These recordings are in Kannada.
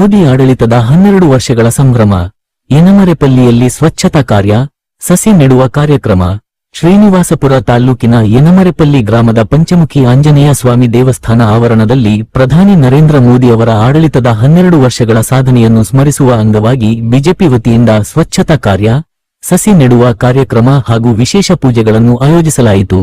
ಮೋದಿ ಆಡಳಿತದ 12 ವರ್ಷಗಳ ಸಂಭ್ರಮ. ಯನಮರೆಪಲ್ಲಿಯಲ್ಲಿ ಸ್ವಚ್ಛತಾ ಕಾರ್ಯ, ಸಸಿ ನೆಡುವ ಕಾರ್ಯಕ್ರಮ. ಶ್ರೀನಿವಾಸಪುರ ತಾಲ್ಲೂಕಿನ ಯನಮರೆಪಲ್ಲಿ ಗ್ರಾಮದ ಪಂಚಮುಖಿ ಆಂಜನೇಯ ಸ್ವಾಮಿ ದೇವಸ್ಥಾನ ಆವರಣದಲ್ಲಿ ಪ್ರಧಾನಿ ನರೇಂದ್ರ ಮೋದಿ ಅವರ ಆಡಳಿತದ 12 ವರ್ಷಗಳ ಸಾಧನೆಯನ್ನು ಸ್ಮರಿಸುವ ಅಂಗವಾಗಿ ಬಿಜೆಪಿ ವತಿಯಿಂದ ಸ್ವಚ್ಛತಾ ಕಾರ್ಯ, ಸಸಿ ನೆಡುವ ಕಾರ್ಯಕ್ರಮ ಹಾಗೂ ವಿಶೇಷ ಪೂಜೆಗಳನ್ನು ಆಯೋಜಿಸಲಾಯಿತು.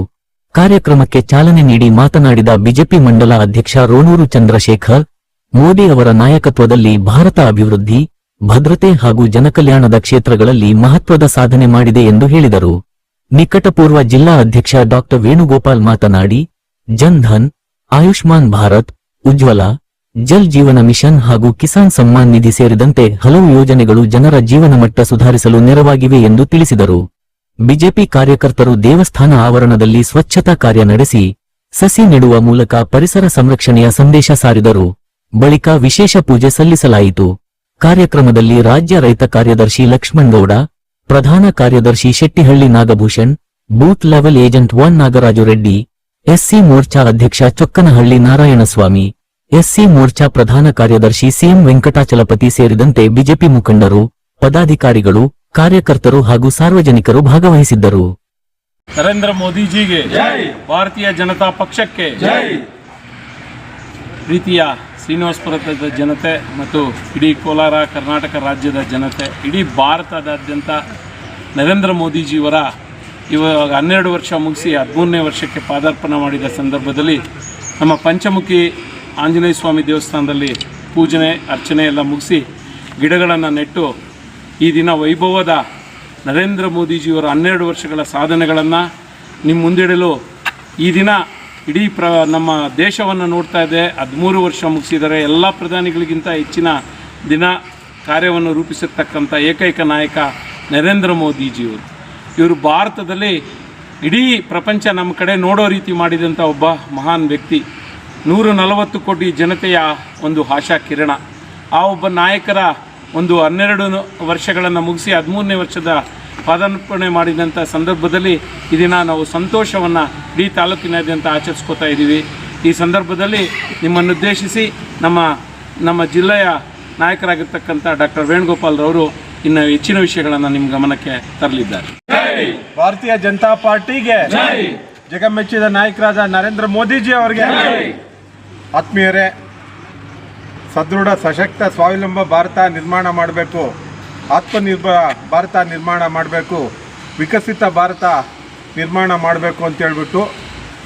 ಕಾರ್ಯಕ್ರಮಕ್ಕೆ ಚಾಲನೆ ನೀಡಿ ಮಾತನಾಡಿದ ಬಿಜೆಪಿ ಮಂಡಲ ಅಧ್ಯಕ್ಷ ರೋಣೂರು ಚಂದ್ರಶೇಖರ್, ಮೋದಿ ಅವರ ನಾಯಕತ್ವದಲ್ಲಿ ಭಾರತ ಅಭಿವೃದ್ಧಿ, ಭದ್ರತೆ ಹಾಗೂ ಜನಕಲ್ಯಾಣದ ಕ್ಷೇತ್ರಗಳಲ್ಲಿ ಮಹತ್ವದ ಸಾಧನೆ ಮಾಡಿದೆ ಎಂದು ಹೇಳಿದರು. ನಿಕಟಪೂರ್ವ ಜಿಲ್ಲಾ ಅಧ್ಯಕ್ಷ ಡಾ ವೇಣುಗೋಪಾಲ್ ಮಾತನಾಡಿ, ಜನ್ ಧನ್, ಆಯುಷ್ಮಾನ್ ಭಾರತ್, ಉಜ್ವಲ, ಜಲ್ ಜೀವನ ಮಿಷನ್ ಹಾಗೂ ಕಿಸಾನ್ ಸಮ್ಮಾನ್ ನಿಧಿ ಸೇರಿದಂತೆ ಹಲವು ಯೋಜನೆಗಳು ಜನರ ಜೀವನಮಟ್ಟ ಸುಧಾರಿಸಲು ನೆರವಾಗಿವೆ ಎಂದು ತಿಳಿಸಿದರು. ಬಿಜೆಪಿ ಕಾರ್ಯಕರ್ತರು ದೇವಸ್ಥಾನ ಆವರಣದಲ್ಲಿ ಸ್ವಚ್ಛತಾ ಕಾರ್ಯ ನಡೆಸಿ ಸಸಿ ನೆಡುವ ಮೂಲಕ ಪರಿಸರ ಸಂರಕ್ಷಣೆಯ ಸಂದೇಶ ಸಾರಿದರು. ಬಳಿಕ ವಿಶೇಷ ಪೂಜೆ ಸಲ್ಲಿಸಲಾಯಿತು. ಕಾರ್ಯಕ್ರಮದಲ್ಲಿ ರಾಜ್ಯ ರೈತ ಕಾರ್ಯದರ್ಶಿ ಲಕ್ಷ್ಮಣಗೌಡ, ಪ್ರಧಾನ ಕಾರ್ಯದರ್ಶಿ Shettihalli Nagabhushan, booth level agent 1 Nagaraju Reddy, SC Morcha ಅಧ್ಯಕ್ಷ ಚೊಕ್ಕನಹಳ್ಳಿ ನಾರಾಯಣಸ್ವಾಮಿ, ಎಸ್ಸಿ ಮೋರ್ಚಾ ಪ್ರಧಾನ ಕಾರ್ಯದರ್ಶಿ ಸಿಎಂ ವೆಂಕಟಾಚಲಪತಿ ಸೇರಿದಂತೆ ಬಿಜೆಪಿ ಮುಖಂಡರು, ಪದಾಧಿಕಾರಿಗಳು, ಕಾರ್ಯಕರ್ತರು ಹಾಗೂ ಸಾರ್ವಜನಿಕರು ಭಾಗವಹಿಸಿದ್ದರು. ನರೇಂದ್ರ ಮೋದಿಜಿಗೆ ಜೈ, ಭಾರತೀಯ ಜನತಾ ಪಕ್ಷಕ್ಕೆ ಜೈ. ಪ್ರೀತಿಯ ಶ್ರೀನಿವಾಸಪುರದ ಜನತೆ ಮತ್ತು ಇಡೀ ಕೋಲಾರ ಕರ್ನಾಟಕ ರಾಜ್ಯದ ಜನತೆ, ಇಡೀ ಭಾರತದಾದ್ಯಂತ ನರೇಂದ್ರ ಮೋದಿಜಿಯವರ ಇವಾಗ 12 ವರ್ಷ ಮುಗಿಸಿ 13ನೇ ವರ್ಷಕ್ಕೆ ಪಾದಾರ್ಪಣೆ ಮಾಡಿದ ಸಂದರ್ಭದಲ್ಲಿ ನಮ್ಮ ಪಂಚಮುಖಿ ಆಂಜನೇಯ ಸ್ವಾಮಿ ದೇವಸ್ಥಾನದಲ್ಲಿ ಪೂಜನೆ ಅರ್ಚನೆ ಎಲ್ಲ ಮುಗಿಸಿ ಗಿಡಗಳನ್ನು ನೆಟ್ಟು ಈ ದಿನ ವೈಭವದ ನರೇಂದ್ರ ಮೋದಿಜಿಯವರ 12 ವರ್ಷಗಳ ಸಾಧನೆಗಳನ್ನು ನಿಮ್ಮ ಮುಂದಿಡಲು ಈ ದಿನ ಇಡೀ ನಮ್ಮ ದೇಶವನ್ನು ನೋಡ್ತಾ ಇದೆ. 13 ವರ್ಷ ಮುಗಿಸಿದರೆ ಎಲ್ಲ ಪ್ರಧಾನಿಗಳಿಗಿಂತ ಹೆಚ್ಚಿನ ದಿನ ಕಾರ್ಯವನ್ನು ರೂಪಿಸಿರ್ತಕ್ಕಂಥ ಏಕೈಕ ನಾಯಕ ನರೇಂದ್ರ ಮೋದಿಜಿಯವರು. ಇವರು ಭಾರತದಲ್ಲಿ ಇಡೀ ಪ್ರಪಂಚ ನಮ್ಮ ಕಡೆ ನೋಡೋ ರೀತಿ ಮಾಡಿದಂಥ ಒಬ್ಬ ಮಹಾನ್ ವ್ಯಕ್ತಿ. 140 ಕೋಟಿ ಜನತೆಯ ಒಂದು ಆಶಾ ಕಿರಣ. ಆ ಒಬ್ಬ ನಾಯಕರ ಒಂದು 12 ವರ್ಷಗಳನ್ನು ಮುಗಿಸಿ 13ನೇ ವರ್ಷದ ಪಾದಾರ್ಪಣೆ ಮಾಡಿದಂಥ ಸಂದರ್ಭದಲ್ಲಿ ಈ ದಿನ ನಾವು ಸಂತೋಷವನ್ನು ಇಡೀ ತಾಲೂಕಿನಾದ್ಯಂತ ಆಚರಿಸ್ಕೋತಾ ಇದ್ದೀವಿ. ಈ ಸಂದರ್ಭದಲ್ಲಿ ನಿಮ್ಮನ್ನು ಉದ್ದೇಶಿಸಿ ನಮ್ಮ ಜಿಲ್ಲೆಯ ನಾಯಕರಾಗಿರ್ತಕ್ಕಂಥ ಡಾಕ್ಟರ್ ವೇಣುಗೋಪಾಲ್ ರವರು ಇನ್ನು ಹೆಚ್ಚಿನ ವಿಷಯಗಳನ್ನು ನಿಮ್ಮ ಗಮನಕ್ಕೆ ತರಲಿದ್ದಾರೆ. ಭಾರತೀಯ ಜನತಾ ಪಾರ್ಟಿಗೆ ಜಗಮೆಚ್ಚಿದ ನಾಯಕರಾದ ನರೇಂದ್ರ ಮೋದಿಜಿ ಅವರಿಗೆ ಆತ್ಮೀಯರೇ, ಸದೃಢ ಸಶಕ್ತ ಸ್ವಾವಲಂಬ ಭಾರತ ನಿರ್ಮಾಣ ಮಾಡಬೇಕು, ಆತ್ಮನಿರ್ಭರ ಭಾರತ ನಿರ್ಮಾಣ ಮಾಡಬೇಕು, ವಿಕಸಿತ ಭಾರತ ನಿರ್ಮಾಣ ಮಾಡಬೇಕು ಅಂತೇಳ್ಬಿಟ್ಟು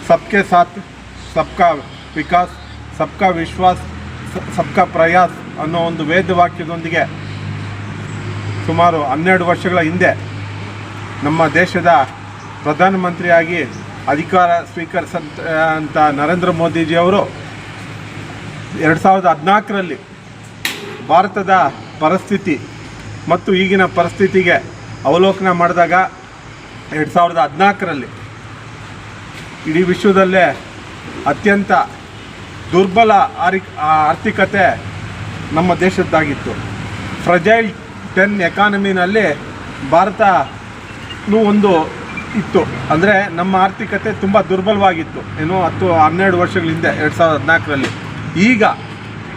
ಸಬ್ಕೆ ಸಾಥ್ ಸಬ್ಕಾ ವಿಕಾಸ್, ಸಬ್ಕಾ ವಿಶ್ವಾಸ್, ಸಬ್ಕಾ ಪ್ರಯಾಸ್ ಅನ್ನೋ ಒಂದು ವೇದವಾಕ್ಯದೊಂದಿಗೆ ಸುಮಾರು 12 ವರ್ಷಗಳ ಹಿಂದೆ ನಮ್ಮ ದೇಶದ ಪ್ರಧಾನಮಂತ್ರಿಯಾಗಿ ಅಧಿಕಾರ ಸ್ವೀಕರಿಸಂತ ನರೇಂದ್ರ ಮೋದಿಜಿಯವರು 2014ರಲ್ಲಿ ಭಾರತದ ಪರಿಸ್ಥಿತಿ ಮತ್ತು ಈಗಿನ ಪರಿಸ್ಥಿತಿಗೆ ಅವಲೋಕನ ಮಾಡಿದಾಗ 2014ರಲ್ಲಿ ಇಡೀ ವಿಶ್ವದಲ್ಲೇ ಅತ್ಯಂತ ದುರ್ಬಲ ಆರ್ಥಿಕತೆ ನಮ್ಮ ದೇಶದ್ದಾಗಿತ್ತು. ಫ್ರಜೈಲ್ 10 ಎಕಾನಮಿನಲ್ಲಿ ಭಾರತನೂ ಒಂದು ಇತ್ತು. ಅಂದರೆ ನಮ್ಮ ಆರ್ಥಿಕತೆ ತುಂಬ ದುರ್ಬಲವಾಗಿತ್ತು. ಏನೋ 12 ವರ್ಷಗಳ ಹಿಂದೆ 2014ರಲ್ಲಿ. ಈಗ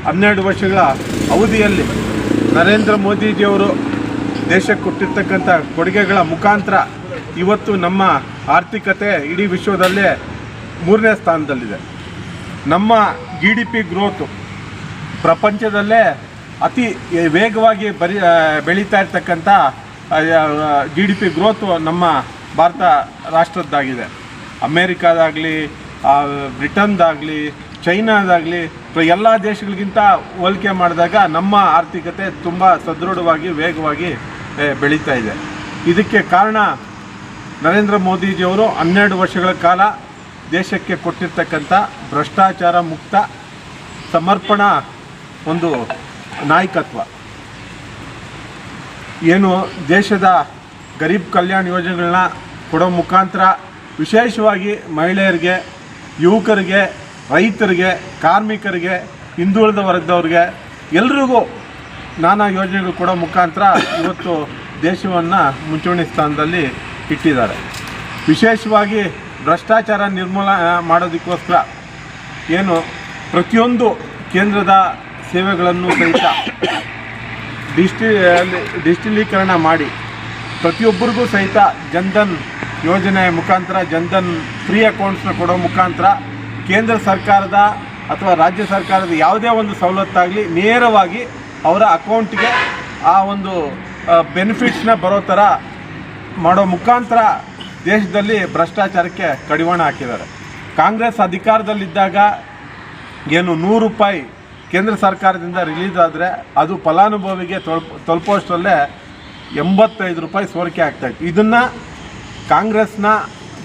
12 ವರ್ಷಗಳ ಅವಧಿಯಲ್ಲಿ ನರೇಂದ್ರ ಮೋದಿಜಿಯವರು ದೇಶಕ್ಕೆ ಕೊಟ್ಟಿರ್ತಕ್ಕಂಥ ಕೊಡುಗೆಗಳ ಮುಖಾಂತರ ಇವತ್ತು ನಮ್ಮ ಆರ್ಥಿಕತೆ ಇಡೀ ವಿಶ್ವದಲ್ಲೇ 3ನೇ ಸ್ಥಾನದಲ್ಲಿದೆ. ನಮ್ಮ GDP ಗ್ರೋತು ಪ್ರಪಂಚದಲ್ಲೇ ಅತಿ ವೇಗವಾಗಿ ಬೆಳೀತಾ ಇರ್ತಕ್ಕಂಥ GDP ಗ್ರೋತು ನಮ್ಮ ಭಾರತ ರಾಷ್ಟ್ರದ್ದಾಗಿದೆ. ಅಮೇರಿಕಾದಾಗಲಿ, ಬ್ರಿಟನ್ದಾಗಲಿ, ಚೈನಾದಾಗಲಿ ಎಲ್ಲ ದೇಶಗಳಿಗಿಂತ ಹೋಲಿಕೆ ಮಾಡಿದಾಗ ನಮ್ಮ ಆರ್ಥಿಕತೆ ತುಂಬ ಸದೃಢವಾಗಿ ವೇಗವಾಗಿ ಬೆಳೀತಾ ಇದೆ. ಇದಕ್ಕೆ ಕಾರಣ ನರೇಂದ್ರ ಮೋದಿಜಿಯವರು 12 ವರ್ಷಗಳ ಕಾಲ ದೇಶಕ್ಕೆ ಕೊಟ್ಟಿರ್ತಕ್ಕಂಥ ಭ್ರಷ್ಟಾಚಾರ ಮುಕ್ತ ಸಮರ್ಪಣಾ ಒಂದು ನಾಯಕತ್ವ. ಏನು ದೇಶದ ಗರೀಬ್ ಕಲ್ಯಾಣ ಯೋಜನೆಗಳನ್ನ ಕೊಡೋ ಮುಖಾಂತರ ವಿಶೇಷವಾಗಿ ಮಹಿಳೆಯರಿಗೆ, ಯುವಕರಿಗೆ, ರೈತರಿಗೆ, ಕಾರ್ಮಿಕರಿಗೆ, ಹಿಂದುಳಿದ ವರ್ಗದವ್ರಿಗೆ ಎಲ್ರಿಗೂ ನಾನಾ ಯೋಜನೆಗಳು ಕೊಡೋ ಮುಖಾಂತರ ಇವತ್ತು ದೇಶವನ್ನು ಮುಂಚೂಣಿ ಸ್ಥಾನದಲ್ಲಿ ಇಟ್ಟಿದ್ದಾರೆ. ವಿಶೇಷವಾಗಿ ಭ್ರಷ್ಟಾಚಾರ ನಿರ್ಮೂಲನೆ ಮಾಡೋದಕ್ಕೋಸ್ಕರ ಏನು ಪ್ರತಿಯೊಂದು ಕೇಂದ್ರದ ಸೇವೆಗಳನ್ನು ಸಹಿತ ಡಿಜಿಟಲೀಕರಣ ಮಾಡಿ ಪ್ರತಿಯೊಬ್ಬರಿಗೂ ಸಹಿತ ಜನ್ಧನ್ ಯೋಜನೆ ಮುಖಾಂತರ ಜನ್ಧನ್ ಫ್ರೀ ಅಕೌಂಟ್ಸ್ನ ಕೊಡೋ ಮುಖಾಂತರ ಕೇಂದ್ರ ಸರ್ಕಾರದ ಅಥವಾ ರಾಜ್ಯ ಸರ್ಕಾರದ ಯಾವುದೇ ಒಂದು ಸವಲತ್ತಾಗಲಿ ನೇರವಾಗಿ ಅವರ ಅಕೌಂಟ್ಗೆ ಆ ಒಂದು ಬೆನಿಫಿಟ್ಸ್ನ ಬರೋ ಥರ ಮಾಡೋ ಮುಖಾಂತರ ದೇಶದಲ್ಲಿ ಭ್ರಷ್ಟಾಚಾರಕ್ಕೆ ಕಡಿವಾಣ ಹಾಕಿದ್ದಾರೆ. ಕಾಂಗ್ರೆಸ್ ಅಧಿಕಾರದಲ್ಲಿದ್ದಾಗ ಏನು 100 ರೂಪಾಯಿ ಕೇಂದ್ರ ಸರ್ಕಾರದಿಂದ ರಿಲೀಸ್ ಆದರೆ ಅದು ಫಲಾನುಭವಿಗೆ ತಲುಪೋಷ್ಟರಲ್ಲೇ 85 ರೂಪಾಯಿ ಸೋರಿಕೆ ಆಗ್ತಾಯಿತ್ತು. ಇದನ್ನು ಕಾಂಗ್ರೆಸ್ನ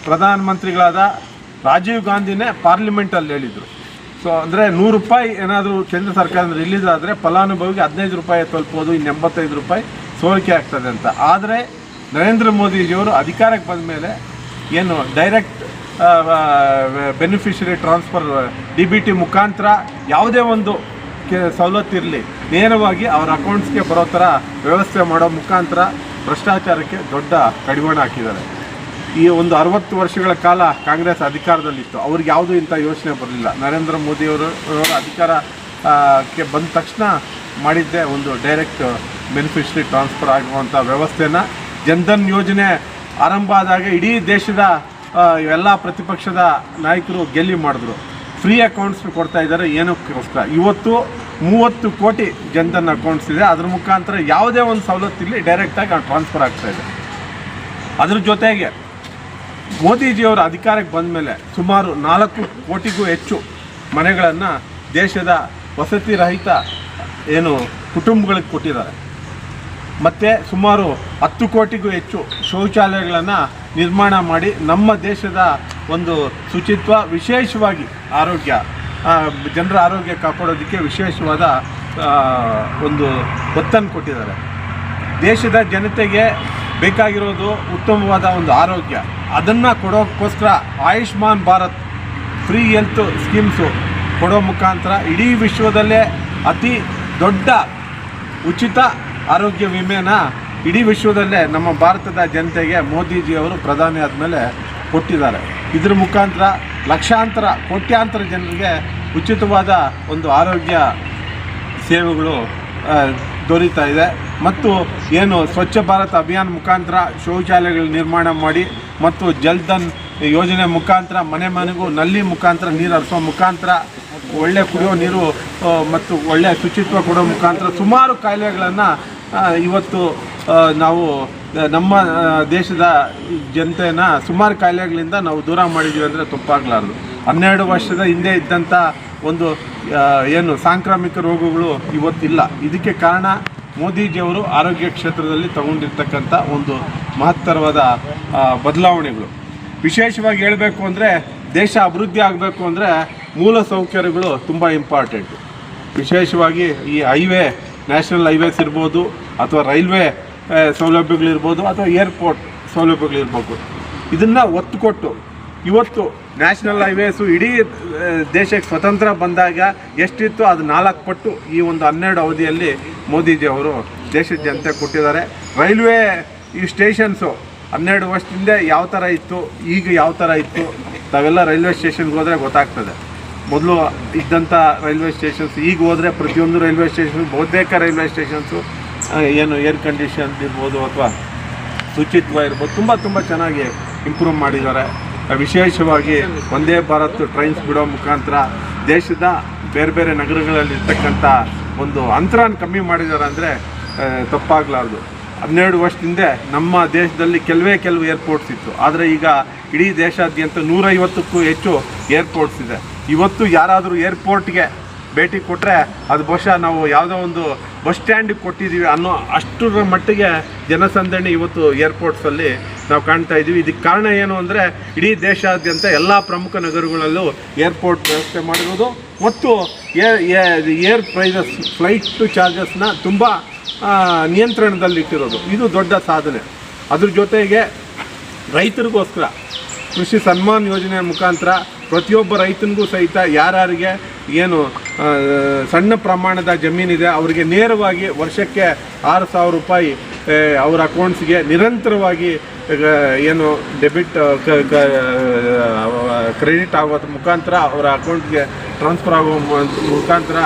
ಪ್ರಧಾನಮಂತ್ರಿಗಳಾದ ರಾಜೀವ್ ಗಾಂಧಿನೇ ಪಾರ್ಲಿಮೆಂಟಲ್ಲಿ ಹೇಳಿದರು. ಸೊ ಅಂದರೆ 100 ರೂಪಾಯಿ ಏನಾದರೂ ಕೇಂದ್ರ ಸರ್ಕಾರದಿಂದ ರಿಲೀಸ್ ಆದರೆ ಫಲಾನುಭವಿಗೆ 15 ರೂಪಾಯಿ ತಲುಪೋದು, ಇನ್ನು 85 ರೂಪಾಯಿ ಸೋರಿಕೆ ಆಗ್ತದೆ ಅಂತ. ಆದರೆ ನರೇಂದ್ರ ಮೋದಿಜಿಯವರು ಅಧಿಕಾರಕ್ಕೆ ಬಂದ ಮೇಲೆ ಏನು ಡೈರೆಕ್ಟ್ ಬೆನಿಫಿಷರಿ ಟ್ರಾನ್ಸ್ಫರ್ DBT ಮುಖಾಂತರ ಯಾವುದೇ ಒಂದು ಸವಲತ್ತಿರಲಿ ನೇರವಾಗಿ ಅವರ ಅಕೌಂಟ್ಸ್ಗೆ ಬರೋ ಥರ ವ್ಯವಸ್ಥೆ ಮಾಡೋ ಮುಖಾಂತರ ಭ್ರಷ್ಟಾಚಾರಕ್ಕೆ ದೊಡ್ಡ ಕಡಿವಾಣ ಹಾಕಿದ್ದಾರೆ. ಈ ಒಂದು 60 ವರ್ಷಗಳ ಕಾಲ ಕಾಂಗ್ರೆಸ್ ಅಧಿಕಾರದಲ್ಲಿತ್ತು, ಅವ್ರಿಗೆ ಯಾವುದೂ ಇಂಥ ಯೋಚನೆ ಬರಲಿಲ್ಲ. ನರೇಂದ್ರ ಮೋದಿಯವರು ಅಧಿಕಾರಕ್ಕೆ ಬಂದ ತಕ್ಷಣ ಮಾಡಿದ್ದೇ ಒಂದು ಡೈರೆಕ್ಟ್ ಬೆನಿಫಿಷರಿ ಟ್ರಾನ್ಸ್ಫರ್ ಆಗುವಂಥ ವ್ಯವಸ್ಥೆನ ಜನ್ಧನ್ ಯೋಜನೆ ಆರಂಭ ಆದಾಗ ಇಡೀ ದೇಶದ ಎಲ್ಲ ಪ್ರತಿಪಕ್ಷದ ನಾಯಕರು ಗೆಲ್ಲಿ ಮಾಡಿದ್ರು. ಫ್ರೀ ಅಕೌಂಟ್ಸ್ ಕೊಡ್ತಾ ಇದ್ದಾರೆ ಏನಕ್ಕೋಸ್ಕರ. ಇವತ್ತು 30 ಕೋಟಿ ಜನ್ಧನ್ ಅಕೌಂಟ್ಸ್ ಇದೆ, ಅದ್ರ ಮುಖಾಂತರ ಯಾವುದೇ ಒಂದು ಸವಲತ್ತಿರಲಿ ಡೈರೆಕ್ಟಾಗಿ ಟ್ರಾನ್ಸ್ಫರ್ ಆಗ್ತಾಯಿದೆ. ಅದ್ರ ಜೊತೆಗೆ ಮೋದಿಜಿಯವರ ಅಧಿಕಾರಕ್ಕೆ ಬಂದ ಮೇಲೆ ಸುಮಾರು 4 ಕೋಟಿಗೂ ಹೆಚ್ಚು ಮನೆಗಳನ್ನು ದೇಶದ ವಸತಿ ರಹಿತ ಏನು ಕುಟುಂಬಗಳಿಗೆ ಕೊಟ್ಟಿದ್ದಾರೆ. ಮತ್ತು ಸುಮಾರು 10 ಕೋಟಿಗೂ ಹೆಚ್ಚು ಶೌಚಾಲಯಗಳನ್ನು ನಿರ್ಮಾಣ ಮಾಡಿ ನಮ್ಮ ದೇಶದ ಒಂದು ಶುಚಿತ್ವ, ವಿಶೇಷವಾಗಿ ಆರೋಗ್ಯ, ಜನರ ಆರೋಗ್ಯ ಕಾಪಾಡೋದಕ್ಕೆ ವಿಶೇಷವಾದ ಒಂದು ಒತ್ತನ್ನು ಕೊಟ್ಟಿದ್ದಾರೆ. ದೇಶದ ಜನತೆಗೆ ಬೇಕಾಗಿರೋದು ಉತ್ತಮವಾದ ಒಂದು ಆರೋಗ್ಯ, ಅದನ್ನು ಕೊಡೋಕ್ಕೋಸ್ಕರ Ayushman Bharat free health schemes ಕೊಡೋ ಮುಖಾಂತರ ಇಡೀ ವಿಶ್ವದಲ್ಲೇ ಅತಿ ದೊಡ್ಡ ಉಚಿತ ಆರೋಗ್ಯ ವಿಮೆನ ಇಡೀ ವಿಶ್ವದಲ್ಲೇ ನಮ್ಮ ಭಾರತದ ಜನತೆಗೆ ಮೋದಿಜಿಯವರು ಪ್ರಧಾನಿ ಆದಮೇಲೆ ಕೊಟ್ಟಿದ್ದಾರೆ. ಇದ್ರ ಮುಖಾಂತರ ಲಕ್ಷಾಂತರ ಕೋಟ್ಯಾಂತರ ಜನರಿಗೆ ಉಚಿತವಾದ ಒಂದು ಆರೋಗ್ಯ ಸೇವೆಗಳು ದೊರೀತಾ ಇದೆ. ಮತ್ತು ಏನು ಸ್ವಚ್ಛ ಭಾರತ್ ಅಭಿಯಾನ ಮುಖಾಂತರ ಶೌಚಾಲಯಗಳ ನಿರ್ಮಾಣ ಮಾಡಿ ಮತ್ತು ಜಲ್ಧನ್ ಯೋಜನೆ ಮುಖಾಂತರ ಮನೆ ಮನೆಗೂ ನಲ್ಲಿ ಮುಖಾಂತರ ನೀರು ಹರಿಸೋ ಮುಖಾಂತರ ಒಳ್ಳೆ ಕುಡಿಯೋ ನೀರು ಮತ್ತು ಒಳ್ಳೆಯ ಶುಚಿತ್ವ ಕೊಡೋ ಮುಖಾಂತರ ಸುಮಾರು ಕಾಯಿಲೆಗಳನ್ನು ಇವತ್ತು ನಾವು ನಮ್ಮ ದೇಶದ ಜನತೆಯನ್ನು ಸುಮಾರು ಕಾಯಿಲೆಗಳಿಂದ ನಾವು ದೂರ ಮಾಡಿದ್ದೀವಿ ಅಂದರೆ ತಪ್ಪಾಗಲಾರದು. 12 ವರ್ಷದ ಹಿಂದೆ ಇದ್ದಂಥ ಒಂದು ಏನು ಸಾಂಕ್ರಾಮಿಕ ರೋಗಗಳು ಇವತ್ತಿಲ್ಲ. ಇದಕ್ಕೆ ಕಾರಣ ಮೋದಿಜಿಯವರು ಆರೋಗ್ಯ ಕ್ಷೇತ್ರದಲ್ಲಿ ತಗೊಂಡಿರ್ತಕ್ಕಂಥ ಒಂದು ಮಹತ್ತರವಾದ ಬದಲಾವಣೆಗಳು. ವಿಶೇಷವಾಗಿ ಹೇಳಬೇಕು ಅಂದರೆ ದೇಶ ಅಭಿವೃದ್ಧಿ ಆಗಬೇಕು ಅಂದರೆ ಮೂಲ ಸೌಕರ್ಯಗಳು ತುಂಬ ಇಂಪಾರ್ಟೆಂಟು. ವಿಶೇಷವಾಗಿ ಈ ಹೈವೇ, ನ್ಯಾಷನಲ್ ಹೈವೇಸ್ ಇರ್ಬೋದು, ಅಥವಾ ರೈಲ್ವೆ ಸೌಲಭ್ಯಗಳಿರ್ಬೋದು, ಅಥವಾ ಏರ್ಪೋರ್ಟ್ ಸೌಲಭ್ಯಗಳಿರ್ಬೋದು, ಇದನ್ನು ಒತ್ತು ಕೊಟ್ಟು ಇವತ್ತು ನ್ಯಾಷನಲ್ ಹೈವೇಸು ಇಡೀ ದೇಶಕ್ಕೆ ಸ್ವತಂತ್ರ ಬಂದಾಗ ಎಷ್ಟಿತ್ತು ಅದು 4 ಪಟ್ಟು ಈ ಒಂದು 12 ಅವಧಿಯಲ್ಲಿ ಮೋದಿಜಿಯವರು ದೇಶದ ಜನತೆ ಕೊಟ್ಟಿದ್ದಾರೆ. ರೈಲ್ವೆ ಈ ಸ್ಟೇಷನ್ಸು 12 ವರ್ಷದಿಂದ ಯಾವ ಥರ ಇತ್ತು, ಈಗ ಯಾವ ಥರ ಇತ್ತು, ತಾವೆಲ್ಲ ರೈಲ್ವೆ ಸ್ಟೇಷನ್ಗೆ ಹೋದರೆ ಗೊತ್ತಾಗ್ತದೆ. ಮೊದಲು ಇದ್ದಂಥ ರೈಲ್ವೆ ಸ್ಟೇಷನ್ಸ್ ಈಗ ಹೋದರೆ ಪ್ರತಿಯೊಂದು ರೈಲ್ವೆ ಸ್ಟೇಷನ್, ಬಹುತೇಕ ರೈಲ್ವೆ ಸ್ಟೇಷನ್ಸು ಏನು ಏರ್ ಕಂಡೀಷನ್ ಇರ್ಬೋದು ಅಥವಾ ಶುಚಿತ್ವ ಇರ್ಬೋದು ತುಂಬ ಚೆನ್ನಾಗಿ ಇಂಪ್ರೂವ್ ಮಾಡಿದ್ದಾರೆ. ವಿಶೇಷವಾಗಿ ವಂದೇ ಭಾರತ್ ಟ್ರೈನ್ಸ್ ಬಿಡೋ ಮುಖಾಂತರ ದೇಶದ ಬೇರೆ ಬೇರೆ ನಗರಗಳಲ್ಲಿರ್ತಕ್ಕಂಥ ಒಂದು ಅಂತರನ ಕಮ್ಮಿ ಮಾಡಿದ್ದಾರೆ ಅಂದರೆ ತಪ್ಪಾಗಲಾರ್ದು. 12 ವರ್ಷದಿಂದ ನಮ್ಮ ದೇಶದಲ್ಲಿ ಕೆಲವು ಏರ್ಪೋರ್ಟ್ಸ್ ಇತ್ತು, ಆದರೆ ಈಗ ಇಡೀ ದೇಶಾದ್ಯಂತ 150ಕ್ಕೂ ಹೆಚ್ಚು ಏರ್ಪೋರ್ಟ್ಸ್ ಇದೆ. ಇವತ್ತು ಯಾರಾದರೂ ಏರ್ಪೋರ್ಟ್ಗೆ ಭೇಟಿ ಕೊಟ್ಟರೆ ಅದು ಬಹುಶಃ ನಾವು ಯಾವುದೋ ಒಂದು ಬಸ್ ಸ್ಟ್ಯಾಂಡಿಗೆ ಕೊಟ್ಟಿದ್ದೀವಿ ಅನ್ನೋ ಅಷ್ಟರ ಮಟ್ಟಿಗೆ ಜನಸಂದಣಿ ಇವತ್ತು ಏರ್ಪೋರ್ಟ್ಸಲ್ಲಿ ನಾವು ಕಾಣ್ತಾ ಇದ್ದೀವಿ. ಇದಕ್ಕೆ ಕಾರಣ ಏನು ಅಂದರೆ ಇಡೀ ದೇಶಾದ್ಯಂತ ಎಲ್ಲ ಪ್ರಮುಖ ನಗರಗಳಲ್ಲೂ ಏರ್ಪೋರ್ಟ್ ವ್ಯವಸ್ಥೆ ಮಾಡಿರೋದು ಮತ್ತು ಏರ್ ಪ್ರೈಸಸ್, ಫ್ಲೈಟ್ ಚಾರ್ಜಸ್ನ ತುಂಬ ನಿಯಂತ್ರಣದಲ್ಲಿಟ್ಟಿರೋದು, ಇದು ದೊಡ್ಡ ಸಾಧನೆ. ಅದ್ರ ಜೊತೆಗೆ ರೈತರಿಗೋಸ್ಕರ ಕೃಷಿ ಸನ್ಮಾನ್ ಯೋಜನೆ ಮುಖಾಂತರ ಪ್ರತಿಯೊಬ್ಬ ರೈತನಿಗೂ ಸಹಿತ ಯಾರ್ಯಾರಿಗೆ ಏನು ಸಣ್ಣ ಪ್ರಮಾಣದ ಜಮೀನಿದೆ ಅವರಿಗೆ ನೇರವಾಗಿ ವರ್ಷಕ್ಕೆ 6,000 ರೂಪಾಯಿ ಅವರ ಅಕೌಂಟ್ಸ್ಗೆ ನಿರಂತರವಾಗಿ ಏನು ಡೆಬಿಟ್ ಕ್ರೆಡಿಟ್ ಆಗೋದ್ರ ಮುಖಾಂತರ ಅವರ ಅಕೌಂಟ್ಗೆ ಟ್ರಾನ್ಸ್ಫರ್ ಆಗೋ ಮುಖಾಂತರ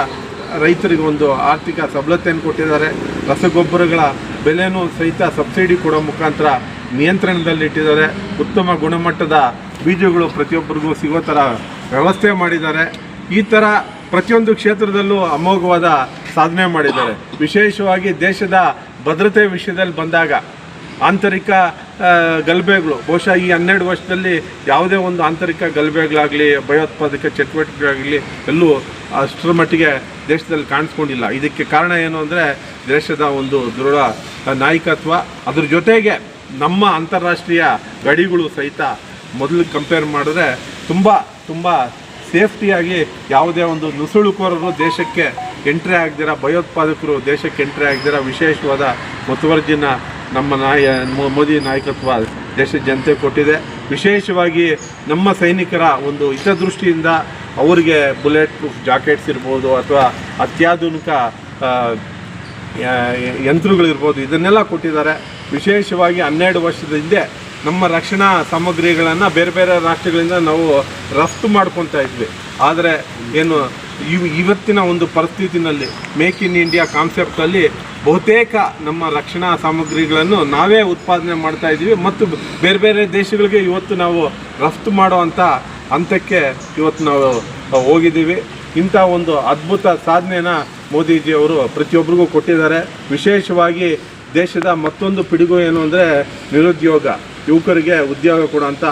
ರೈತರಿಗೆ ಒಂದು ಆರ್ಥಿಕ ಸಬಲತೆಯನ್ನು ಕೊಟ್ಟಿದ್ದಾರೆ. ರಸಗೊಬ್ಬರಗಳ ಬೆಲೆನೂ ಸಹಿತ ಸಬ್ಸಿಡಿ ಕೊಡೋ ಮುಖಾಂತರ ನಿಯಂತ್ರಣದಲ್ಲಿಟ್ಟಿದ್ದಾರೆ. ಉತ್ತಮ ಗುಣಮಟ್ಟದ ಬೀಜಗಳು ಪ್ರತಿಯೊಬ್ಬರಿಗೂ ಸಿಗೋ ಥರ ವ್ಯವಸ್ಥೆ ಮಾಡಿದ್ದಾರೆ. ಈ ಥರ ಪ್ರತಿಯೊಂದು ಕ್ಷೇತ್ರದಲ್ಲೂ ಅಮೋಘವಾದ ಸಾಧನೆ ಮಾಡಿದ್ದಾರೆ. ವಿಶೇಷವಾಗಿ ದೇಶದ ಭದ್ರತೆ ವಿಷಯದಲ್ಲಿ ಬಂದಾಗ ಆಂತರಿಕ ಗಲಭೆಗಳು ಬಹುಶಃ ಈ 12 ವರ್ಷದಲ್ಲಿ ಯಾವುದೇ ಒಂದು ಆಂತರಿಕ ಗಲಭೆಗಳಾಗಲಿ ಭಯೋತ್ಪಾದಕ ಚಟುವಟಿಕೆಗಳಾಗಲಿ ಎಲ್ಲೂ ಅಷ್ಟರ ಮಟ್ಟಿಗೆ ದೇಶದಲ್ಲಿ ಕಾಣಿಸ್ಕೊಂಡಿಲ್ಲ. ಇದಕ್ಕೆ ಕಾರಣ ಏನು ಅಂದರೆ ದೇಶದ ಒಂದು ದೃಢ ನಾಯಕತ್ವ. ಅದ್ರ ಜೊತೆಗೆ ನಮ್ಮ ಅಂತಾರಾಷ್ಟ್ರೀಯ ಗಡಿಗಳು ಸಹಿತ ಮೊದಲು ಕಂಪೇರ್ ಮಾಡಿದ್ರೆ ತುಂಬ ಸೇಫ್ಟಿಯಾಗಿ ಯಾವುದೇ ಒಂದು ನುಸುಳುಕೋರರು ದೇಶಕ್ಕೆ ಎಂಟ್ರಿ ಆಗದಿರ, ಭಯೋತ್ಪಾದಕರು ದೇಶಕ್ಕೆ ಎಂಟ್ರಿ ಆಗದಿರ ವಿಶೇಷವಾದ ಮುತುವರ್ಜಿನ ನಮ್ಮ ಮೋದಿ ನಾಯಕತ್ವ ದೇಶದ ಜನತೆ ಕೊಟ್ಟಿದೆ. ವಿಶೇಷವಾಗಿ ನಮ್ಮ ಸೈನಿಕರ ಒಂದು ಹಿತದೃಷ್ಟಿಯಿಂದ ಅವರಿಗೆ ಬುಲೆಟ್ ಪ್ರೂಫ್ ಜಾಕೆಟ್ಸ್ ಇರ್ಬೋದು ಅಥವಾ ಅತ್ಯಾಧುನಿಕ ಯಂತ್ರಗಳಿರ್ಬೋದು, ಇದನ್ನೆಲ್ಲ ಕೊಟ್ಟಿದ್ದಾರೆ. ವಿಶೇಷವಾಗಿ 12 ವರ್ಷದ ಹಿಂದೆ ನಮ್ಮ ರಕ್ಷಣಾ ಸಾಮಗ್ರಿಗಳನ್ನು ಬೇರೆ ಬೇರೆ ರಾಷ್ಟ್ರಗಳಿಂದ ನಾವು ರಫ್ತು ಮಾಡ್ಕೊತಾ ಇದ್ವಿ. ಆದರೆ ಏನು ಇವತ್ತಿನ ಒಂದು ಪರಿಸ್ಥಿತಿನಲ್ಲಿ ಮೇಕ್ ಇನ್ ಇಂಡಿಯಾ ಕಾನ್ಸೆಪ್ಟಲ್ಲಿ ಬಹುತೇಕ ನಮ್ಮ ರಕ್ಷಣಾ ಸಾಮಗ್ರಿಗಳನ್ನು ನಾವೇ ಉತ್ಪಾದನೆ ಮಾಡ್ತಾ ಇದ್ದೀವಿ ಮತ್ತು ಬೇರೆ ಬೇರೆ ದೇಶಗಳಿಗೆ ಇವತ್ತು ನಾವು ರಫ್ತು ಮಾಡುವಂಥ ಹಂತಕ್ಕೆ ಇವತ್ತು ನಾವು ಹೋಗಿದ್ದೀವಿ. ಇಂಥ ಒಂದು ಅದ್ಭುತ ಸಾಧನೆನ ಮೋದಿಜಿಯವರು ಪ್ರತಿಯೊಬ್ಬರಿಗೂ ಕೊಟ್ಟಿದ್ದಾರೆ. ವಿಶೇಷವಾಗಿ ದೇಶದ ಮತ್ತೊಂದು ಪಿಡುಗು ಏನು ಅಂದರೆ ನಿರುದ್ಯೋಗ, ಯುವಕರಿಗೆ ಉದ್ಯೋಗ ಕೊಡೋಂಥ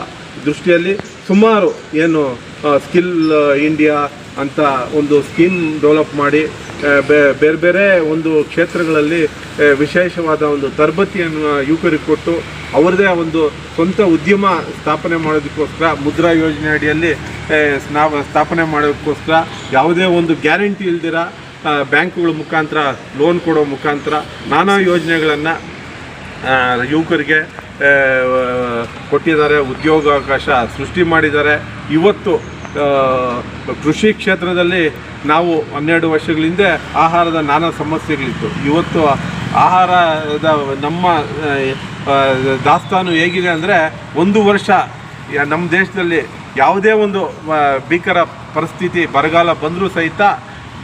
ದೃಷ್ಟಿಯಲ್ಲಿ ಸುಮಾರು ಏನು ಸ್ಕಿಲ್ ಇಂಡಿಯಾ ಅಂತ ಒಂದು ಸ್ಕೀಮ್ ಡೆವಲಪ್ ಮಾಡಿ ಬೇರೆ ಬೇರೆ ಒಂದು ಕ್ಷೇತ್ರಗಳಲ್ಲಿ ವಿಶೇಷವಾದ ಒಂದು ತರಬೇತಿಯನ್ನು ಯುವಕರಿಗೆ ಕೊಟ್ಟು ಅವರದೇ ಒಂದು ಸ್ವಂತ ಉದ್ಯಮ ಸ್ಥಾಪನೆ ಮಾಡೋದಕ್ಕೋಸ್ಕರ ಮುದ್ರಾ ಯೋಜನೆ ಅಡಿಯಲ್ಲಿ ಸ್ಥಾಪನೆ ಮಾಡೋದಕ್ಕೋಸ್ಕರ ಯಾವುದೇ ಒಂದು ಗ್ಯಾರಂಟಿ ಇಲ್ದಿರ ಬ್ಯಾಂಕ್ಗಳ ಮುಖಾಂತರ ಲೋನ್ ಕೊಡೋ ಮುಖಾಂತರ ನಾನಾ ಯೋಜನೆಗಳನ್ನು ಯುವಕರಿಗೆ ಕೊಟ್ಟಿದ್ದಾರೆ. ಉದ್ಯೋಗಾವಕಾಶ ಸೃಷ್ಟಿ ಮಾಡಿದ್ದಾರೆ. ಇವತ್ತು ಕೃಷಿ ಕ್ಷೇತ್ರದಲ್ಲಿ ನಾವು 12 ವರ್ಷಗಳ ಹಿಂದೆ ಆಹಾರದ ನಾನಾ ಸಮಸ್ಯೆಗಳಿತ್ತು. ಇವತ್ತು ಆಹಾರದ ನಮ್ಮ ದಾಸ್ತಾನು ಹೇಗಿದೆ ಅಂದರೆ 1 ವರ್ಷ ನಮ್ಮ ದೇಶದಲ್ಲಿ ಯಾವುದೇ ಒಂದು ಭೀಕರ ಪರಿಸ್ಥಿತಿ ಬರಗಾಲ ಬಂದರೂ ಸಹಿತ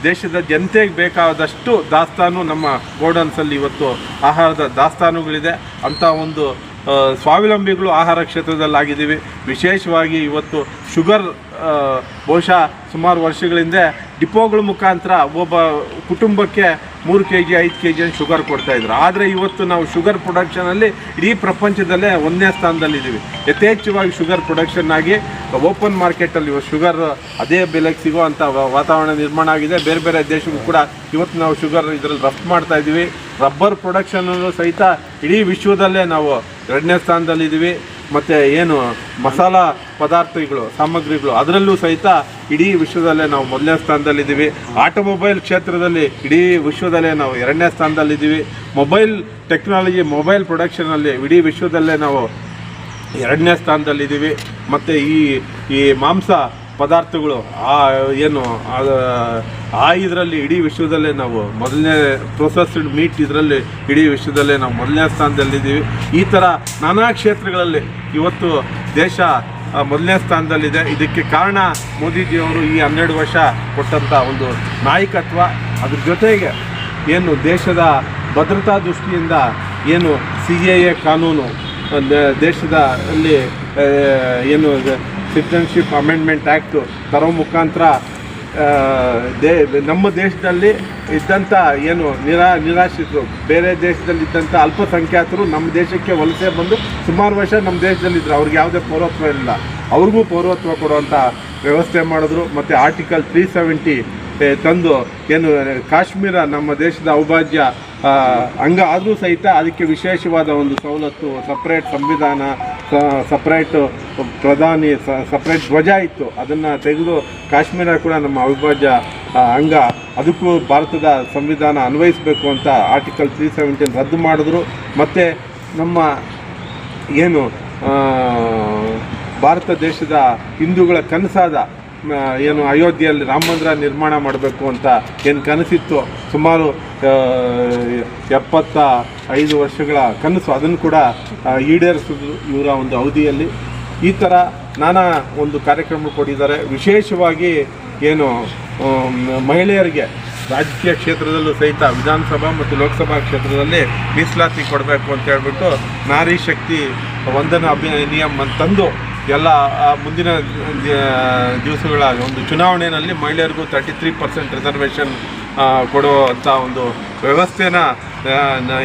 ದೇಶದ ಜನತೆಗೆ ಬೇಕಾದಷ್ಟು ದಾಸ್ತಾನು ನಮ್ಮ ಗೋಡನ್ಸಲ್ಲಿ ಇವತ್ತು ಆಹಾರದ ದಾಸ್ತಾನುಗಳಿದೆ. ಅಂಥ ಒಂದು ಸ್ವಾವಲಂಬಿಗಳು ಆಹಾರ ಕ್ಷೇತ್ರದಲ್ಲಾಗಿದ್ದೀವಿ. ವಿಶೇಷವಾಗಿ ಇವತ್ತು ಶುಗರ್ ಬಹುಶಃ ಸುಮಾರು ವರ್ಷಗಳಿಂದ ಡಿಪೋಗಳ ಮುಖಾಂತರ ಒಬ್ಬ ಕುಟುಂಬಕ್ಕೆ 3 kg 5 kg ಶುಗರ್ ಕೊಡ್ತಾಯಿದ್ರು. ಆದರೆ ಇವತ್ತು ನಾವು ಶುಗರ್ ಪ್ರೊಡಕ್ಷನಲ್ಲಿ ಇಡೀ ಪ್ರಪಂಚದಲ್ಲೇ 1ನೇ ಸ್ಥಾನದಲ್ಲಿದ್ದೀವಿ. ಯಥೇಚ್ಛವಾಗಿ ಶುಗರ್ ಪ್ರೊಡಕ್ಷನ್ ಆಗಿ ಓಪನ್ ಮಾರ್ಕೆಟಲ್ಲಿ ಶುಗರ್ ಅದೇ ಬೆಲೆಗೆ ಸಿಗೋ ಅಂಥ ವಾತಾವರಣ ನಿರ್ಮಾಣ ಆಗಿದೆ. ಬೇರೆ ಬೇರೆ ದೇಶಕ್ಕೂ ಕೂಡ ಇವತ್ತು ನಾವು ಶುಗರ್ ಇದರಲ್ಲಿ ರಫ್ತು ಮಾಡ್ತಾಯಿದ್ದೀವಿ. ರಬ್ಬರ್ ಪ್ರೊಡಕ್ಷನಲ್ಲೂ ಸಹಿತ ಇಡೀ ವಿಶ್ವದಲ್ಲೇ ನಾವು 2ನೇ ಸ್ಥಾನದಲ್ಲಿದ್ದೀವಿ. ಮತ್ತು ಏನು ಮಸಾಲ ಪದಾರ್ಥಗಳು ಸಾಮಗ್ರಿಗಳು ಅದರಲ್ಲೂ ಸಹಿತ ಇಡೀ ವಿಶ್ವದಲ್ಲೇ ನಾವು 1ನೇ ಸ್ಥಾನದಲ್ಲಿದ್ದೀವಿ. ಆಟೋಮೊಬೈಲ್ ಕ್ಷೇತ್ರದಲ್ಲಿ ಇಡೀ ವಿಶ್ವದಲ್ಲೇ ನಾವು 2ನೇ ಸ್ಥಾನದಲ್ಲಿದ್ದೀವಿ. ಮೊಬೈಲ್ ಟೆಕ್ನಾಲಜಿ ಮೊಬೈಲ್ ಪ್ರೊಡಕ್ಷನಲ್ಲಿ ಇಡೀ ವಿಶ್ವದಲ್ಲೇ ನಾವು 2ನೇ ಸ್ಥಾನದಲ್ಲಿದ್ದೀವಿ. ಮತ್ತು ಈ ಮಾಂಸ ಪದಾರ್ಥಗಳು ಏನು ಇದರಲ್ಲಿ ಇಡೀ ವಿಶ್ವದಲ್ಲೇ ನಾವು ಮೊದಲನೇ ಪ್ರೊಸೆಸ್ಡ್ ಮೀಟ್ ಇದರಲ್ಲಿ ಇಡೀ ವಿಶ್ವದಲ್ಲೇ ನಾವು 1ನೇ ಸ್ಥಾನದಲ್ಲಿದ್ದೀವಿ. ಈ ಥರ ನಾನಾ ಕ್ಷೇತ್ರಗಳಲ್ಲಿ ಇವತ್ತು ದೇಶ 1ನೇ ಸ್ಥಾನದಲ್ಲಿದೆ. ಇದಕ್ಕೆ ಕಾರಣ ಮೋದಿಜಿಯವರು ಈ 12 ವರ್ಷ ಕೊಟ್ಟಂಥ ಒಂದು ನಾಯಕತ್ವ. ಅದ್ರ ಜೊತೆಗೆ ಏನು ದೇಶದ ಭದ್ರತಾ ದೃಷ್ಟಿಯಿಂದ ಏನು CAA ಕಾನೂನು ದೇಶದಲ್ಲಿ ಏನು ಸಿಟಿಜನ್ಶಿಪ್ ಅಮೆಂಡ್ಮೆಂಟ್ ಆ್ಯಕ್ಟ್ ತರೋ ಮುಖಾಂತರ ನಮ್ಮ ದೇಶದಲ್ಲಿ ಇದ್ದಂಥ ಏನು ನಿರಾಶ್ರಿತರು ಬೇರೆ ದೇಶದಲ್ಲಿದ್ದಂಥ ಅಲ್ಪಸಂಖ್ಯಾತರು ನಮ್ಮ ದೇಶಕ್ಕೆ ವಲಸೆ ಬಂದು ಸುಮಾರು ವರ್ಷ ನಮ್ಮ ದೇಶದಲ್ಲಿದ್ದರು. ಅವ್ರಿಗೆ ಯಾವುದೇ ಪೌರತ್ವ ಇಲ್ಲ, ಅವ್ರಿಗೂ ಪೌರತ್ವ ಕೊಡುವಂಥ ವ್ಯವಸ್ಥೆ ಮಾಡಿದ್ರು. ಮತ್ತು ಆರ್ಟಿಕಲ್ 370 ತಂದು ಏನು ಕಾಶ್ಮೀರ ನಮ್ಮ ದೇಶದ ಅವಿಭಾಜ್ಯ ಅಂಗ ಆದರೂ ಸಹಿತ ಅದಕ್ಕೆ ವಿಶೇಷವಾದ ಒಂದು ಸವಲತ್ತು, ಸಪ್ರೇಟ್ ಸಂವಿಧಾನ, ಸಪ್ರೇಟ್ ಪ್ರಧಾನಿ, ಸಪ್ರೇಟ್ ಧ್ವಜ ಇತ್ತು. ಅದನ್ನು ತೆಗೆದು ಕಾಶ್ಮೀರ ಕೂಡ ನಮ್ಮ ಅವಿಭಾಜ್ಯ ಅಂಗ, ಅದಕ್ಕೂ ಭಾರತದ ಸಂವಿಧಾನ ಅನ್ವಯಿಸಬೇಕು ಅಂತ ಆರ್ಟಿಕಲ್ 370 ರದ್ದು ಮಾಡಿದ್ರು. ಮತ್ತು ನಮ್ಮ ಏನು ಭಾರತ ದೇಶದ ಹಿಂದೂಗಳ ಕನಸಾದ ಏನು ಅಯೋಧ್ಯೆಯಲ್ಲಿ ರಾಮ ಮಂದಿರ ನಿರ್ಮಾಣ ಮಾಡಬೇಕು ಅಂತ ಏನು ಕನಸಿತ್ತು, ಸುಮಾರು 75 ವರ್ಷಗಳ ಕನಸು, ಅದನ್ನು ಕೂಡ ಈಡೇರಿಸಿದ್ರು ಇವರ ಒಂದು ಅವಧಿಯಲ್ಲಿ. ಈ ಥರ ನಾನಾ ಒಂದು ಕಾರ್ಯಕ್ರಮ ಕೊಟ್ಟಿದ್ದಾರೆ. ವಿಶೇಷವಾಗಿ ಏನು ಮಹಿಳೆಯರಿಗೆ ರಾಜಕೀಯ ಕ್ಷೇತ್ರದಲ್ಲೂ ಸಹಿತ ವಿಧಾನಸಭಾ ಮತ್ತು ಲೋಕಸಭಾ ಕ್ಷೇತ್ರದಲ್ಲಿ ಮೀಸಲಾತಿ ಕೊಡಬೇಕು ಅಂತ ಹೇಳ್ಬಿಟ್ಟು ನಾರಿ ಶಕ್ತಿ ವಂದನಾ ಅಧಿನಿಯಮ ತಂದು ಎಲ್ಲ ಮುಂದಿನ ದಿವಸಗಳ ಒಂದು ಚುನಾವಣೆಯಲ್ಲಿ ಮಹಿಳೆಯರಿಗೂ 33% ರಿಸರ್ವೇಷನ್ ಕೊಡುವಂಥ ಒಂದು ವ್ಯವಸ್ಥೆನ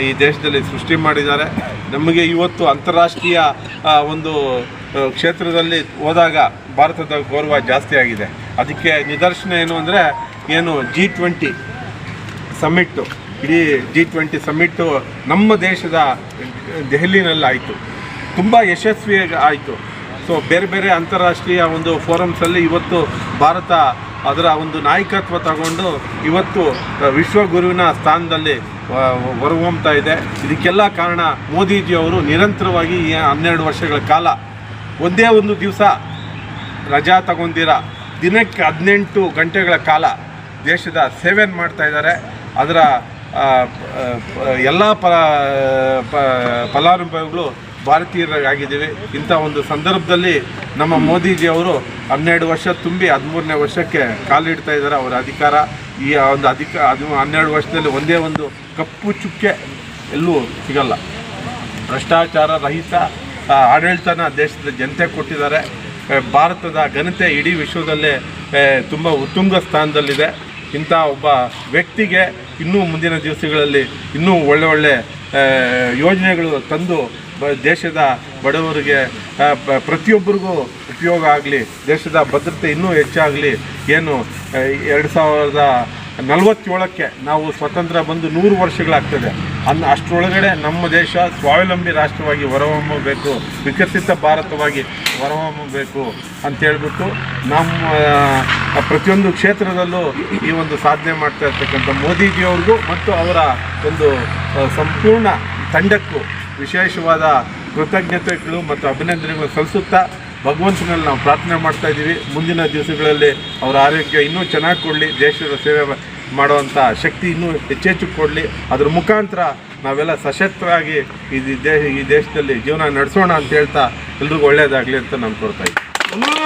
ಈ ದೇಶದಲ್ಲಿ ಸೃಷ್ಟಿ ಮಾಡಿದ್ದಾರೆ. ನಮಗೆ ಇವತ್ತು ಅಂತಾರಾಷ್ಟ್ರೀಯ ಒಂದು ಕ್ಷೇತ್ರದಲ್ಲಿ ಹೋದಾಗ ಭಾರತದ ಗೌರವ ಜಾಸ್ತಿ ಆಗಿದೆ. ಅದಕ್ಕೆ ನಿದರ್ಶನ ಏನು ಅಂದರೆ G20 ಸಮ್ಮಿಟ್ಟು, ಇಡೀ G20 ಸಮ್ಮಿಟ್ಟು ನಮ್ಮ ದೇಶದ ದೆಹಲಿನಲ್ಲಿ ಆಯಿತು, ತುಂಬ ಯಶಸ್ವಿಯಾಗಿ ಆಯಿತು. ಸೊ ಬೇರೆ ಬೇರೆ ಅಂತಾರಾಷ್ಟ್ರೀಯ ಒಂದು ಫೋರಮ್ಸಲ್ಲಿ ಇವತ್ತು ಭಾರತ ಅದರ ಒಂದು ನಾಯಕತ್ವ ತಗೊಂಡು ಇವತ್ತು ವಿಶ್ವಗುರುವಿನ ಸ್ಥಾನದಲ್ಲಿ ಹೊರಹೊಮ್ತಾ ಇದೆ. ಇದಕ್ಕೆಲ್ಲ ಕಾರಣ ಮೋದಿಜಿಯವರು ನಿರಂತರವಾಗಿ 12 ವರ್ಷಗಳ ಕಾಲ ಒಂದೇ ಒಂದು ದಿವಸ ರಜಾ ತಗೊಂಡಿರ ದಿನಕ್ಕೆ 18 ಗಂಟೆಗಳ ಕಾಲ ದೇಶದ ಸೇವೆಯನ್ನು ಮಾಡ್ತಾ ಇದ್ದಾರೆ. ಅದರ ಎಲ್ಲ ಫಲಾನುಭವಿಗಳು ಭಾರತೀಯರಾಗಿದ್ದೀವಿ. ಇಂಥ ಒಂದು ಸಂದರ್ಭದಲ್ಲಿ ನಮ್ಮ ಮೋದಿಜಿಯವರು 12 ವರ್ಷ ತುಂಬಿ 13ನೇ ವರ್ಷಕ್ಕೆ ಕಾಲಿಡ್ತಾ ಇದ್ದಾರೆ. ಅವರ ಅಧಿಕಾರ ಈ ಒಂದು 12 ವರ್ಷದಲ್ಲಿ ಒಂದೇ ಒಂದು ಕಪ್ಪು ಚುಕ್ಕೆ ಎಲ್ಲೂ ಸಿಗಲ್ಲ. ಭ್ರಷ್ಟಾಚಾರ ರಹಿತ ಆಡಳಿತನ ದೇಶದ ಜನತೆ ಕೊಟ್ಟಿದ್ದಾರೆ. ಭಾರತದ ಘನತೆ ಇಡೀ ವಿಶ್ವದಲ್ಲೇ ತುಂಬ ಉತ್ತುಂಗ ಸ್ಥಾನದಲ್ಲಿದೆ. ಇಂಥ ಒಬ್ಬ ವ್ಯಕ್ತಿಗೆ ಇನ್ನೂ ಮುಂದಿನ ದಿವಸಗಳಲ್ಲಿ ಇನ್ನೂ ಒಳ್ಳೆ ಯೋಜನೆಗಳು ತಂದು ದೇಶದ ಬಡವರಿಗೆ ಪ್ರತಿಯೊಬ್ಬರಿಗೂ ಉಪಯೋಗ ಆಗಲಿ, ದೇಶದ ಭದ್ರತೆ ಇನ್ನೂ ಹೆಚ್ಚಾಗಲಿ. 2047ಕ್ಕೆ ನಾವು ಸ್ವತಂತ್ರ ಬಂದು 100 ವರ್ಷಗಳಾಗ್ತದೆ. ಅಷ್ಟರೊಳಗಡೆ ನಮ್ಮ ದೇಶ ಸ್ವಾವಲಂಬಿ ರಾಷ್ಟ್ರವಾಗಿ ಹೊರಹೊಮ್ಮಬೇಕು, ವಿಕಸಿತ ಭಾರತವಾಗಿ ಹೊರಹೊಮ್ಮಬೇಕು ಅಂತೇಳ್ಬಿಟ್ಟು ನಮ್ಮ ಪ್ರತಿಯೊಂದು ಕ್ಷೇತ್ರದಲ್ಲೂ ಈ ಒಂದು ಸಾಧನೆ ಮಾಡ್ತಾ ಇರ್ತಕ್ಕಂಥ ಮೋದಿಜಿಯವ್ರಿಗೂ ಮತ್ತು ಅವರ ಒಂದು ಸಂಪೂರ್ಣ ತಂಡಕ್ಕೂ ವಿಶೇಷವಾದ ಕೃತಜ್ಞತೆಗಳು ಮತ್ತು ಅಭಿನಂದನೆಗಳು ಸಲ್ಲಿಸುತ್ತಾ ಭಗವಂತನಲ್ಲಿ ನಾವು ಪ್ರಾರ್ಥನೆ ಮಾಡ್ತಾ ಇದ್ದೀವಿ. ಮುಂದಿನ ದಿವಸಗಳಲ್ಲಿ ಅವರ ಆರೋಗ್ಯ ಇನ್ನೂ ಚೆನ್ನಾಗಿ ಕೊಡಲಿ, ದೇಶದ ಸೇವೆ ಮಾಡುವಂಥ ಶಕ್ತಿ ಇನ್ನೂ ಹೆಚ್ಚೆಚ್ಚು ಕೊಡಲಿ. ಅದರ ಮುಖಾಂತರ ನಾವೆಲ್ಲ ಸಶಕ್ತರಾಗಿ ಈ ದೇಶದಲ್ಲಿ ಜೀವನ ನಡೆಸೋಣ ಅಂತ ಹೇಳ್ತಾ ಎಲ್ರಿಗೂ ಒಳ್ಳೆಯದಾಗಲಿ ಅಂತ ನಾನು ಕೋರ್ತಾ ಇದ್ದೀನಿ.